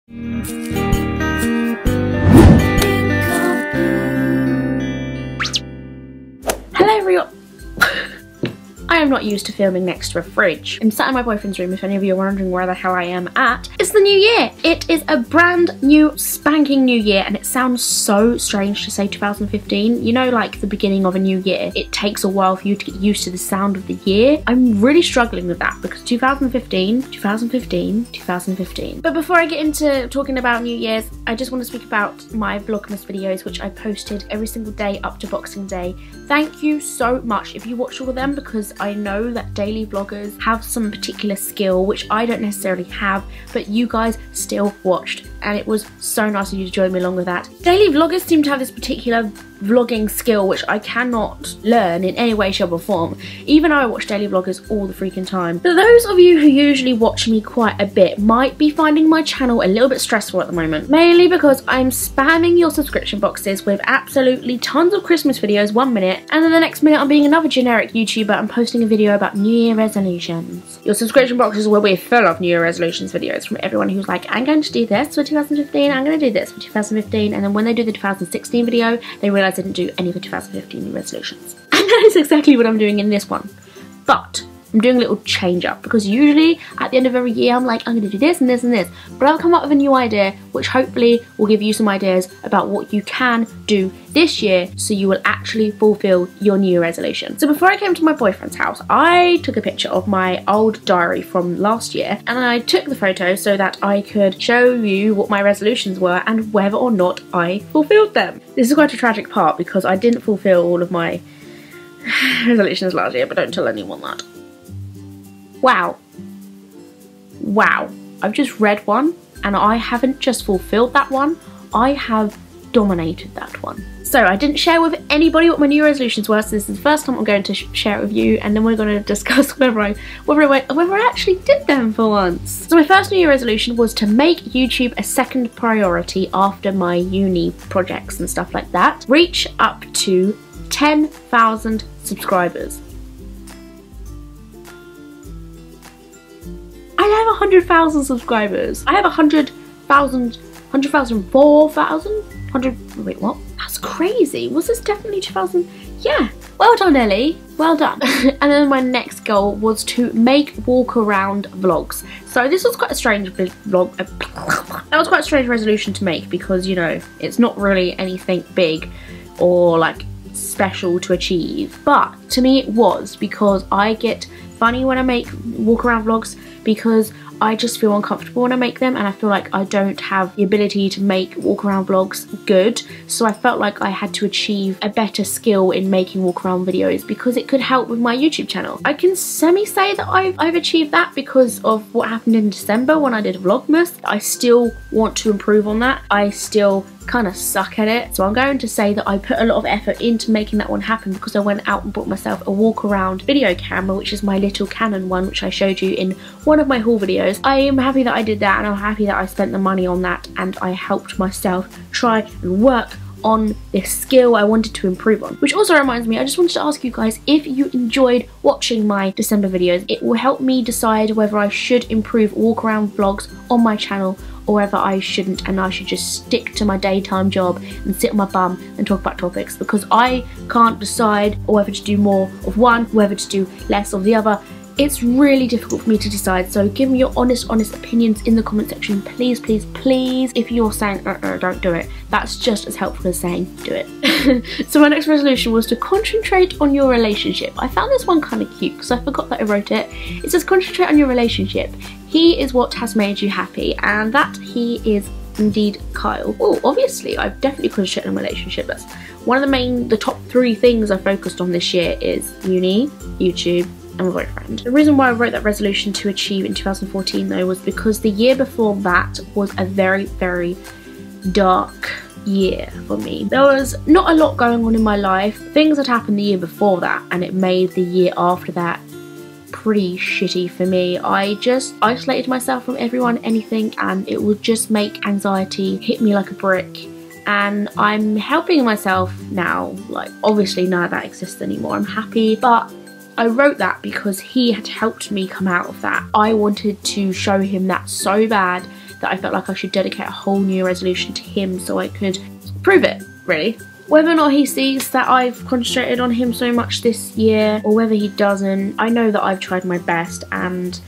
Hello everyone. I am not used to filming next to a fridge. I'm sat in my boyfriend's room, if any of you are wondering where the hell I am at. It's the new year. It is a brand new spanking new year, and it sounds so strange to say 2015. You know, like the beginning of a new year, it takes a while for you to get used to the sound of the year. I'm really struggling with that because 2015. But before I get into talking about New Year's, I just want to speak about my Vlogmas videos, which I posted every single day up to Boxing Day. Thank you so much if you watched all of them, because I know that daily vloggers have some particular skill which I don't necessarily have, but you guys still watched, and it was so nice of you to join me along with that. Daily vloggers seem to have this particular vlogging skill which I cannot learn in any way, shape or form. Even though I watch daily vloggers all the freaking time. But those of you who usually watch me quite a bit might be finding my channel a little bit stressful at the moment. Mainly because I'm spamming your subscription boxes with absolutely tons of Christmas videos 1 minute, and then the next minute I'm being another generic YouTuber and posting a video about New Year resolutions. Your subscription boxes will be full of New Year resolutions videos from everyone who's like, I'm going to do this for 2015, I'm going to do this for 2015, and then when they do the 2016 video, they realise I didn't do any of the 2015 resolutions. And that is exactly what I'm doing in this one. But I'm doing a little change up, because usually at the end of every year I'm like, I'm going to do this and this and this. But I've come up with a new idea which hopefully will give you some ideas about what you can do this year so you will actually fulfill your New Year resolution. So before I came to my boyfriend's house, I took a picture of my old diary from last year, and I took the photo so that I could show you what my resolutions were and whether or not I fulfilled them. This is quite a tragic part because I didn't fulfill all of my resolutions last year, but don't tell anyone that. Wow. Wow. I've just read one, and I haven't just fulfilled that one, I have dominated that one. So I didn't share with anybody what my new resolutions were, so this is the first time I'm going to share it with you, and then we're going to discuss whether I actually did them for once. So my first New Year resolution was to make YouTube a second priority after my uni projects and stuff like that. Reach up to 10,000 subscribers. I have 100,000 subscribers. I have 100,000, 100,000, wait, what? That's crazy. Was this definitely 2000? Yeah. Well done, Ellie. Well done. And then my next goal was to make walk around vlogs. So this was quite a strange vlog. That was quite a strange resolution to make because, you know, it's not really anything big or like special to achieve. But to me it was, because I get funny when I make walk around vlogs, because I just feel uncomfortable when I make them, and I feel like I don't have the ability to make walk around vlogs good, so I felt like I had to achieve a better skill in making walk around videos because it could help with my YouTube channel. I can semi-say that I've achieved that because of what happened in December when I did Vlogmas. I still want to improve on that. I still kind of suck at it, so I'm going to say that I put a lot of effort into making that one happen, because I went out and bought myself a walk around video camera, which is my little Canon one, which I showed you in one of my haul videos. I am happy that I did that, and I'm happy that I spent the money on that, and I helped myself try and work on this skill I wanted to improve on. Which also reminds me, I just wanted to ask you guys if you enjoyed watching my December videos. It will help me decide whether I should improve walk around vlogs on my channel or whether I shouldn't, and I should just stick to my daytime job and sit on my bum and talk about topics, because I can't decide whether to do more of one, whether to do less of the other. It's really difficult for me to decide, so give me your honest opinions in the comment section, please, please, please. If you're saying, don't do it, that's just as helpful as saying, do it. So my next resolution was to concentrate on your relationship. I found this one kind of cute because I forgot that I wrote it. It says, concentrate on your relationship. He is what has made you happy, and that he is indeed Kyle. Oh, obviously, I've definitely concentrated on my relationship. That's one of the top 3 things I focused on this year is uni, YouTube, and my boyfriend. The reason why I wrote that resolution to achieve in 2014 though was because the year before that was a very, very dark year for me. There was not a lot going on in my life. Things had happened the year before that, and it made the year after that pretty shitty for me. I just isolated myself from everyone, anything, and it would just make anxiety hit me like a brick. And I'm helping myself now. Like, obviously none of that exists anymore. I'm happy, but I wrote that because he had helped me come out of that. I wanted to show him that so bad that I felt like I should dedicate a whole new resolution to him so I could prove it, really. Whether or not he sees that I've concentrated on him so much this year, or whether he doesn't, I know that I've tried my best, and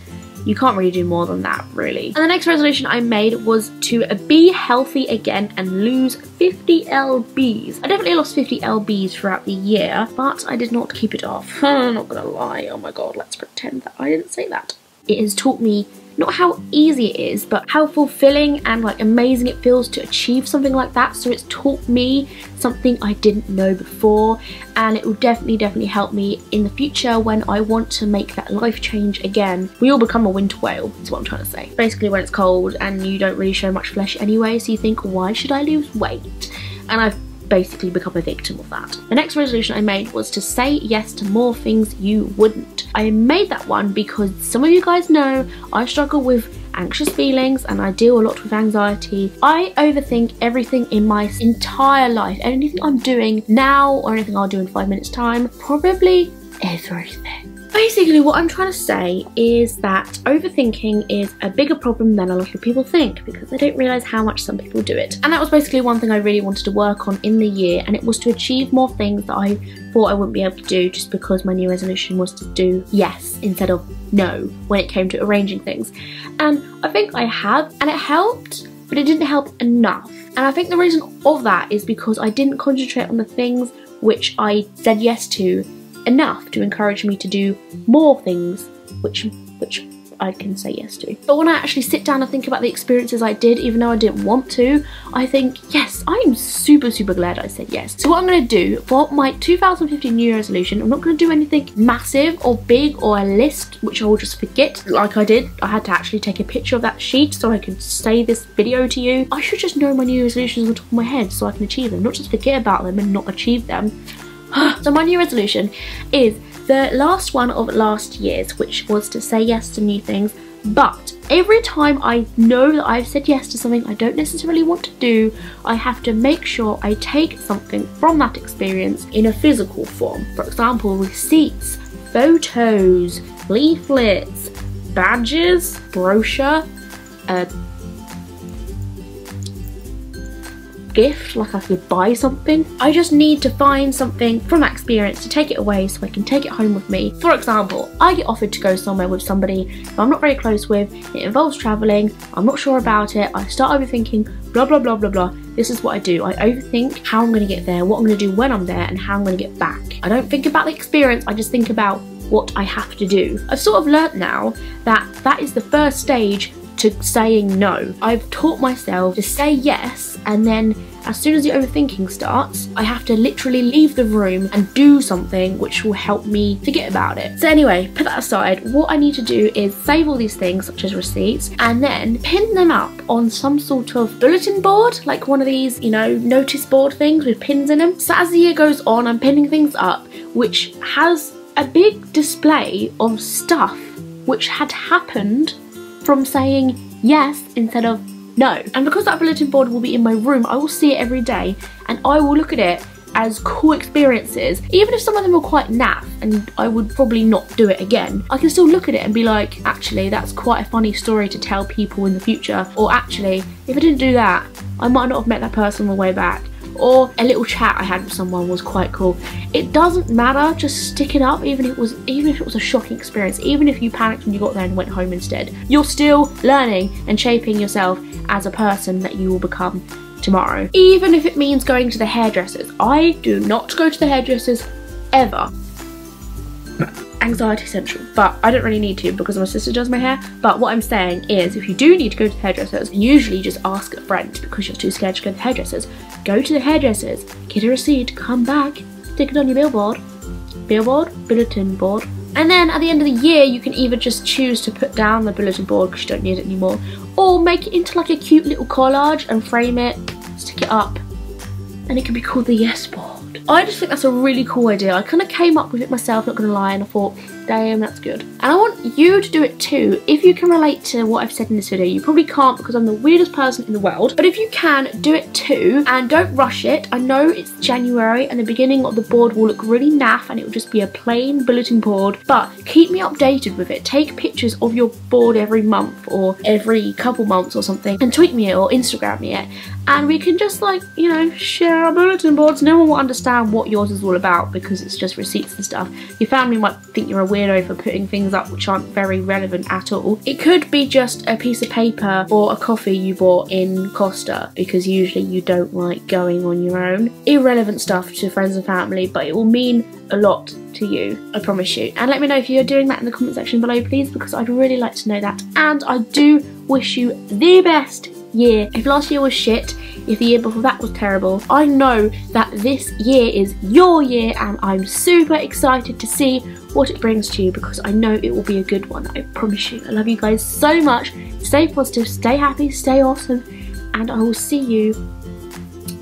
you can't really do more than that, really. And the next resolution I made was to be healthy again and lose 50 lbs. I definitely lost 50 lbs throughout the year, but I did not keep it off. I'm not gonna lie. Oh my god, let's pretend that I didn't say that. It has taught me not how easy it is, but how fulfilling and like amazing it feels to achieve something like that. So it's taught me something I didn't know before, and it will definitely help me in the future when I want to make that life change again. We all become a winter whale, is what I'm trying to say. Basically when it's cold and you don't really show much flesh anyway, so you think, why should I lose weight? And I've basically become a victim of that. The next resolution I made was to say yes to more things you wouldn't. I made that one because some of you guys know I struggle with anxious feelings and I deal a lot with anxiety. I overthink everything in my entire life. Anything I'm doing now or anything I'll do in 5 minutes time, probably everything. Basically what I'm trying to say is that overthinking is a bigger problem than a lot of people think, because they don't realise how much some people do it. And that was basically one thing I really wanted to work on in the year, and it was to achieve more things that I thought I wouldn't be able to do, just because my new resolution was to do yes instead of no when it came to arranging things. And I think I have, and it helped, but it didn't help enough. And I think the reason of that is because I didn't concentrate on the things which I said yes to enough to encourage me to do more things which I can say yes to. But when I actually sit down and think about the experiences I did, even though I didn't want to, I think, yes, I am super glad I said yes. So what I'm going to do for my 2015 New Year resolution, I'm not going to do anything massive or big or a list which I will just forget like I did. I had to actually take a picture of that sheet so I could say this video to you. I should just know my New Year resolutions on the top of my head so I can achieve them, not just forget about them and not achieve them. So my new resolution is the last one of last year's, which was to say yes to new things. But every time I know that I've said yes to something I don't necessarily want to do, I have to make sure I take something from that experience in a physical form. For example, receipts, photos, leaflets, badges, brochure, gift, like I could buy something. I just need to find something from that experience to take it away so I can take it home with me. For example, I get offered to go somewhere with somebody who I'm not very close with, it involves travelling, I'm not sure about it, I start overthinking, blah blah blah blah blah. This is what I do. I overthink how I'm going to get there, what I'm going to do when I'm there, and how I'm going to get back. I don't think about the experience, I just think about what I have to do. I've sort of learnt now that that is the first stage to saying no. I've taught myself to say yes, and then as soon as the overthinking starts, I have to literally leave the room and do something which will help me forget about it. So anyway, put that aside, what I need to do is save all these things such as receipts and then pin them up on some sort of bulletin board, like one of these, you know, notice board things with pins in them. So as the year goes on, I'm pinning things up which has a big display of stuff which had happened from saying yes instead of no. And because that bulletin board will be in my room, I will see it every day and I will look at it as cool experiences. Even if some of them are quite naff and I would probably not do it again, I can still look at it and be like, actually that's quite a funny story to tell people in the future, or actually if I didn't do that I might not have met that person on the way back, or a little chat I had with someone was quite cool. It doesn't matter, just stick it up, even if it was a shocking experience, even if you panicked when you got there and went home instead. You're still learning and shaping yourself as a person that you will become tomorrow. Even if it means going to the hairdressers. I do not go to the hairdressers ever. Anxiety central, but I don't really need to because my sister does my hair. But what I'm saying is, if you do need to go to the hairdressers, usually just ask a friend because you're too scared to go to the hairdressers. Go to the hairdressers, get a receipt, come back, stick it on your bulletin board. And then at the end of the year, you can either just choose to put down the bulletin board because you don't need it anymore, or make it into like a cute little collage and frame it, stick it up, and it can be called the yes board. I just think that's a really cool idea. I kind of came up with it myself, not gonna lie, and I thought Damn, that's good. And I want you to do it too. If you can relate to what I've said in this video, you probably can't because I'm the weirdest person in the world, but if you can, do it too, and don't rush it. I know it's January and the beginning of the board will look really naff and it will just be a plain bulletin board, but keep me updated with it. Take pictures of your board every month or every couple months or something and tweet me it or Instagram me it, and we can just, like, you know, share our bulletin boards. No one will understand what yours is all about because it's just receipts and stuff. Your family might think you're a weirdo for putting things up which aren't very relevant at all. It could be just a piece of paper or a coffee you bought in Costa because usually you don't like going on your own. Irrelevant stuff to friends and family, but it will mean a lot to you, I promise you. And let me know if you're doing that in the comment section below, please, because I'd really like to know that. And I do wish you the best year. If last year was shit, if the year before that was terrible, I know that this year is your year and I'm super excited to see what it brings to you because I know it will be a good one. I promise you. I love you guys so much. Stay positive, stay happy, stay awesome, and I will see you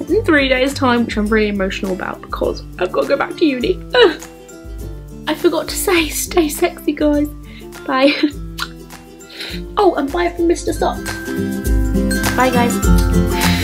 in 3 days time, which I'm really emotional about because I've got to go back to uni. I forgot to say, stay sexy guys. Bye. Oh, and bye from Mr. Socks. Bye guys.